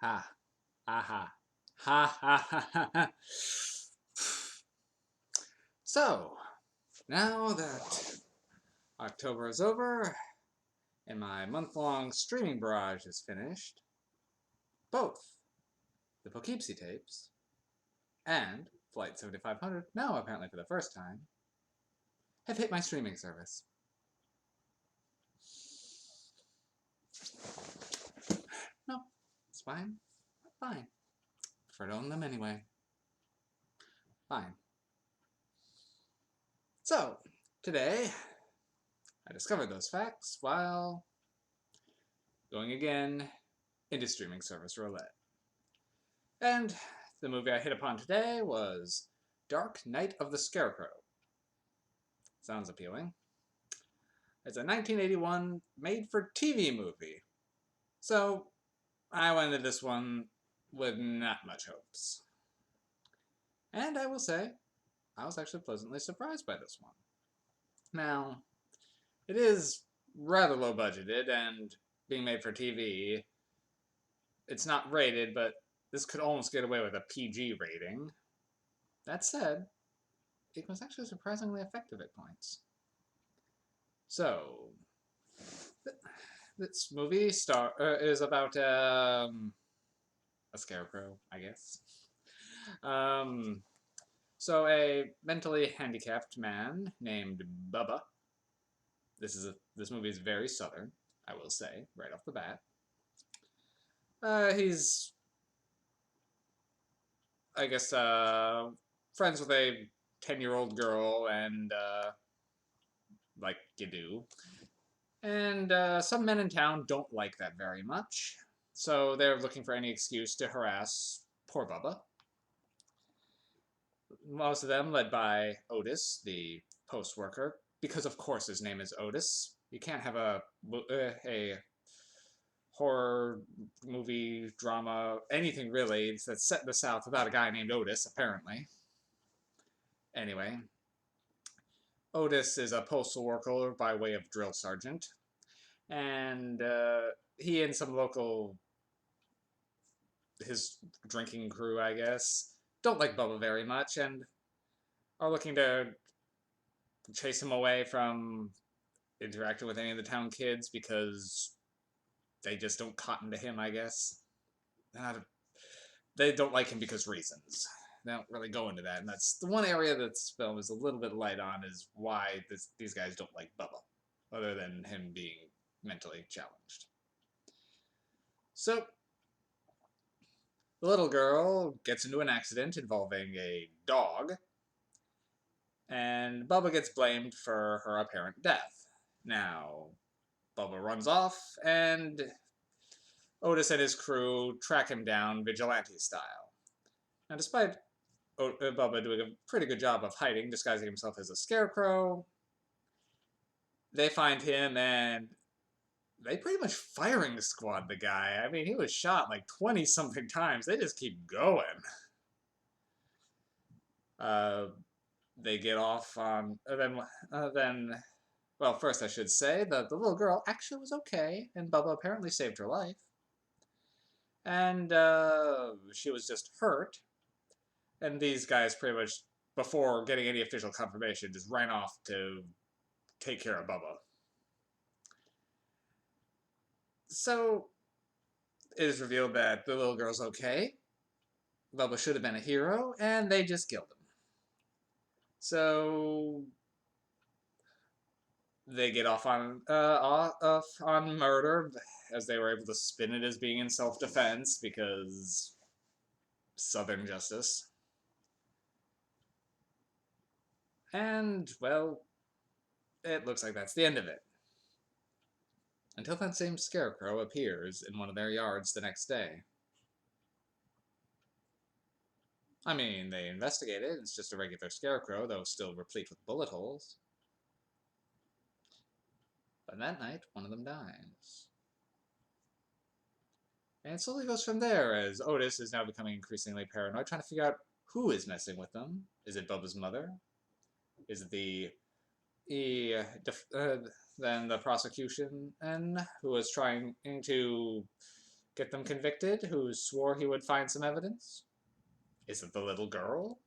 Ha. Aha. Ha ha ha ha ha. So, now that October is over and my month-long streaming barrage is finished, both the Poughkeepsie tapes and Flight 7500, now apparently for the first time, have hit my streaming service. No, it's fine. Fine. Prefer to own them anyway. Fine. So, today, I discovered those facts while going again into streaming service roulette. And the movie I hit upon today was Dark Night of the Scarecrow. Sounds appealing. It's a 1981 made-for-TV movie. So, I went into this one with not much hopes. And I will say, I was actually pleasantly surprised by this one. Now, it is rather low budgeted, and being made for TV, it's not rated, but this could almost get away with a PG rating. That said, it was actually surprisingly effective at points. So, this movie is about a scarecrow, I guess. So a mentally handicapped man named Bubba. This movie is very southern, I will say, right off the bat. He's, I guess, friends with a 10-year-old girl, and like you do. And some men in town don't like that very much, so they're looking for any excuse to harass poor Bubba. Most of them led by Otis, the post worker, because of course his name is Otis. You can't have a horror movie, drama, anything really that's set in the South without a guy named Otis, apparently. Anyway, Otis is a postal worker by way of drill sergeant, and he and some his drinking crew, I guess, don't like Bubba very much, and are looking to chase him away from interacting with any of the town kids because they just don't cotton to him, I guess. They don't like him because reasons. They don't really go into that, and that's the one area that this film is a little bit light on, is why these guys don't like Bubba, other than him being mentally challenged. So, the little girl gets into an accident involving a dog, and Bubba gets blamed for her apparent death. Now, Bubba runs off, and Otis and his crew track him down vigilante style. Now, despite Bubba doing a pretty good job of hiding, disguising himself as a scarecrow, they find him and they pretty much firing squad the guy. I mean, he was shot like 20-something times. They just keep going. They get off on... well, first I should say that the little girl actually was okay, and Bubba apparently saved her life. And she was just hurt. And these guys pretty much, before getting any official confirmation, just ran off to take care of Bubba. So, it is revealed that the little girl's okay. Bubba should have been a hero, and they just killed him. So, they get off on murder, as they were able to spin it as being in self-defense, because Southern justice. And, well, it looks like that's the end of it. Until that same scarecrow appears in one of their yards the next day. I mean, they investigate it. It's just a regular scarecrow, though still replete with bullet holes. But that night, one of them dies. And it slowly goes from there, as Otis is now becoming increasingly paranoid, trying to figure out who is messing with them. Is it Bubba's mother? Is it then the prosecution, and who is trying to get them convicted, who swore he would find some evidence? Is it the little girl?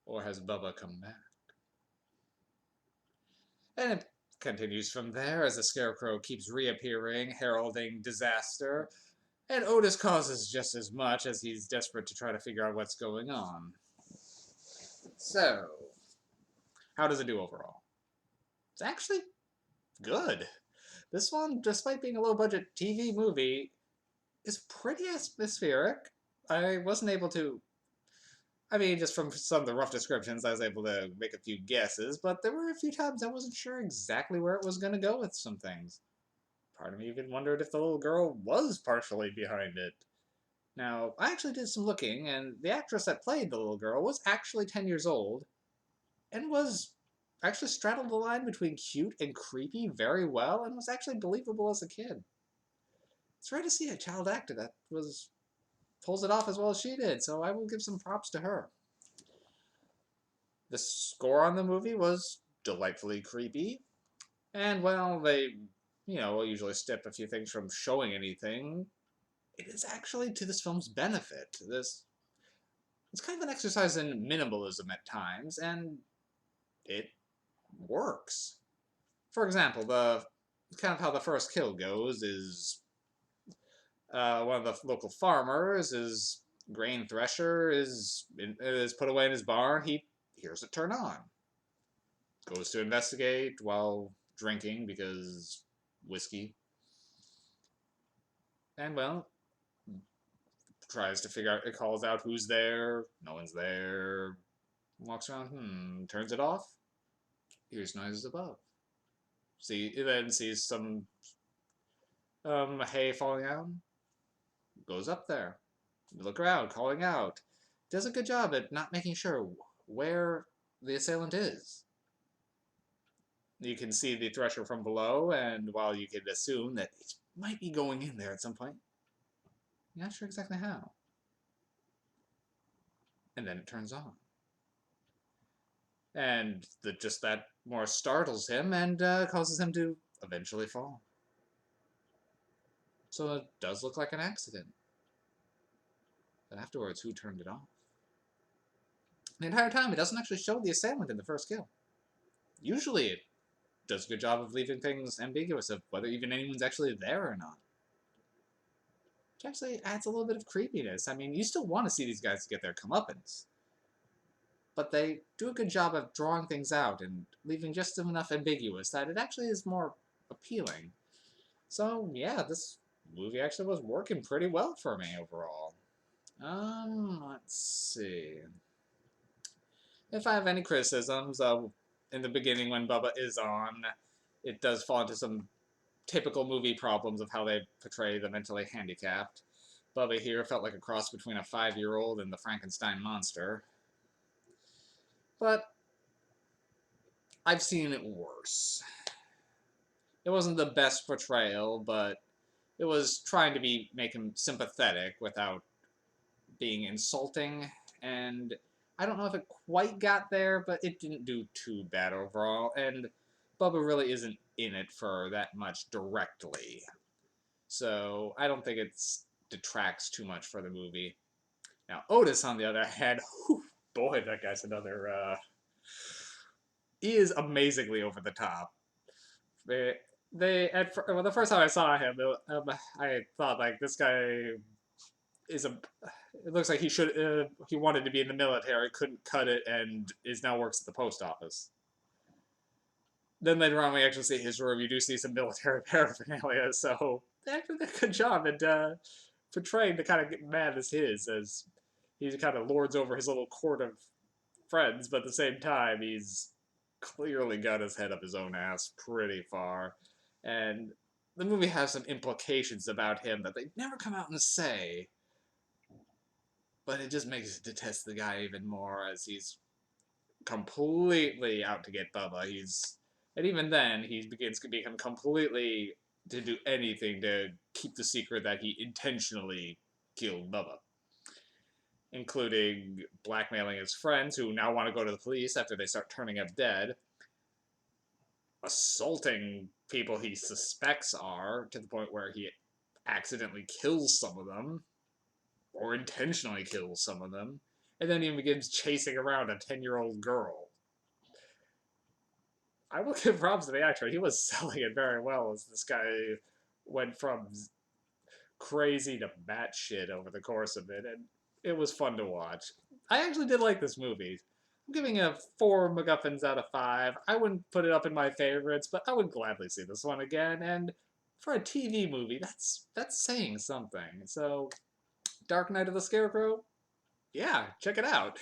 Or has Bubba come back? And it continues from there as the Scarecrow keeps reappearing, heralding disaster, and Otis causes just as much as he's desperate to try to figure out what's going on. So, how does it do overall? It's actually good. This one, despite being a low-budget TV movie, is pretty atmospheric. I wasn't able to... I mean, just from some of the rough descriptions, I was able to make a few guesses, but there were a few times I wasn't sure exactly where it was going to go with some things. Part of me even wondered if the little girl was partially behind it. Now, I actually did some looking, and the actress that played the little girl was actually 10 years old, and was actually straddled the line between cute and creepy very well, and was actually believable as a kid. It's rare to see a child actor that pulls it off as well as she did, so I will give some props to her. The score on the movie was delightfully creepy, and while they, will usually step a few things from showing anything, it is actually to this film's benefit. It's kind of an exercise in minimalism at times, and it works. For example, kind of how the first kill goes is one of the local farmers, his grain thresher is put away in his barn. He hears it turn on. Goes to investigate while drinking because whiskey. And, well, tries to figure out, it calls out who's there. No one's there. Walks around, turns it off. Hears noises above. Then sees some hay falling out. Goes up there. Look around, calling out. Does a good job at not making sure where the assailant is. You can see the thresher from below, and while you could assume that it might be going in there at some point, you're not sure exactly how. And then it turns on. And just that more startles him and causes him to eventually fall. So it does look like an accident. But afterwards, who turned it off? The entire time, it doesn't actually show the assailant in the first kill. Usually, it does a good job of leaving things ambiguous of whether even anyone's actually there or not. Which actually adds a little bit of creepiness. I mean, you still want to see these guys get their comeuppance. But they do a good job of drawing things out and leaving just enough ambiguous that it actually is more appealing. So, yeah, this movie actually was working pretty well for me overall. Let's see. If I have any criticisms, in the beginning when Bubba is on, it does fall into some typical movie problems of how they portray the mentally handicapped. Bubba here felt like a cross between a 5-year-old and the Frankenstein monster. But I've seen it worse. It wasn't the best portrayal, but it was trying to make him sympathetic without being insulting, and I don't know if it quite got there, but it didn't do too bad overall, and Bubba really isn't in it for that much directly. So I don't think it detracts too much for the movie. Now, Otis, on the other hand, whew, boy, that guy's another, he is amazingly over the top. The first time I saw him, I thought, like, this guy is it looks like he wanted to be in the military, couldn't cut it, and now works at the post office. Then later on, we actually see his room. You do see some military paraphernalia, so they actually did a good job at portraying the kind of man as he kind of lords over his little court of friends, but at the same time, he's clearly got his head up his own ass pretty far. And the movie has some implications about him that they never come out and say, but it just makes you detest the guy even more as he's completely out to get Bubba. And even then, he begins to become completely to do anything to keep the secret that he intentionally killed Bubba, including blackmailing his friends who now want to go to the police after they start turning up dead. assaulting people he suspects are, to the point where he accidentally kills some of them, or intentionally kills some of them, and then he begins chasing around a 10-year-old girl. I will give props to the actor. He was selling it very well as this guy went from crazy to batshit over the course of it, and it was fun to watch. I actually did like this movie. I'm giving it 4 MacGuffins out of 5. I wouldn't put it up in my favorites, but I would gladly see this one again. And for a TV movie, that's saying something. So, Dark Knight of the Scarecrow, yeah, check it out.